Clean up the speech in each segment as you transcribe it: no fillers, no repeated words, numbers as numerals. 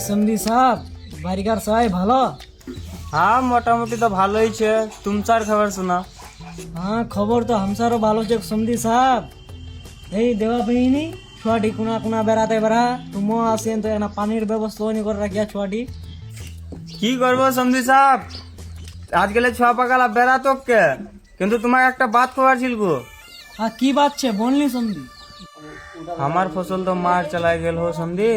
समधी साहब बारीकार सवाई ভালো? हाँ मोटामुटी तो भालो ही छे। तुमसार खबर सुना। हाँ खबर तो हमसारो भालो छे समधी साहब। এই দেওয়া বহিনী ছুয়াটি কোনা কোনা বেড়াতে বেড়া তুমিও আসেন তো না পানির ব্যবস্থা নি করে রাখিয়া ছুয়াটি কি করবো সমধি সাহেব, আজকালে ছোয়া পাকালা বেড়া তো কে, কিন্তু তোমাকে একটা বাত খবর ছিল গো। হ্যাঁ কি বাত ছে বলনি সমधी? আমার ফসল তো মার চালায় গেল হো সমধি,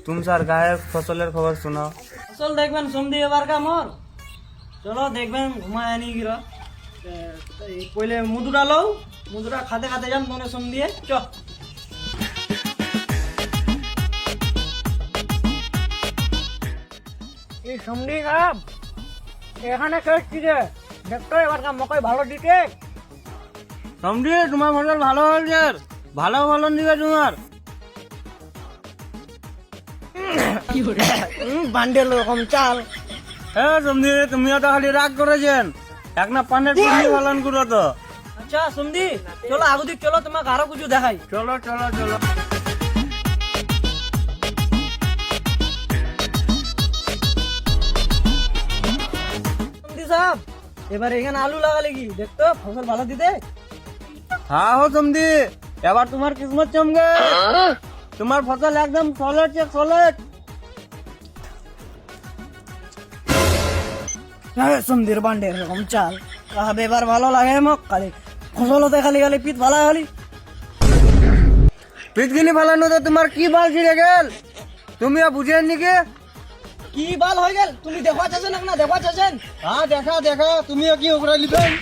তুম স্যার গায়ের ফসলের খবর শোনাও। ফসল দেখবেন সমधी এবার কা মোর চলো দেখবেন ঘুমায় আনি গিরা পहिले মুদুরা লও মুদুরা খাতে খাতে যাম তোনে সমधी চ এই সমधी সাহেব এখানে খেয়েছি রে দেখতো এবার কা মকই ভালো দিকে সমধি তোমার ফসল ভালো হয়েছে, ভালো ফলন দিবে তোমার। বান্ডেল রকম চাল হ্যাঁ সমধি তুমিও তো খালি রাগ করেছেন, এক না পানের পুরি ফলন করো তো। আচ্ছা সমधी চলো আগুদিক চলো তোমাকে আরো কিছু দেখাই চলো চলো চলো। সমधी সাহেব এবার এখানে আলু লাগালে কি দেখতো ফসল ভালো দিতে হ্যাঁ হো সমধি, এবার তোমার কিসমত চমকে, তোমার ফসল একদম সলেট চেক সলেট। হ্যাঁ সমধীর বান্ডেল এরকম চাল কাহাবে এবার ভালো লাগে মোক খালি ফসল হতে খালি খালি পিঠ ভালো খালি পিঠগিনি ফালানো তো তোমার কি বাল ছিঁড়ে গেল, তুমিও বুঝেন নাকি? কি বাল হয়ে গেল তুমি দেখা চাচ্ছেন না দেখা চাচ্ছেন হ্যাঁ দেখা দেখা, তুমিও কি ওগুলো লিখেন।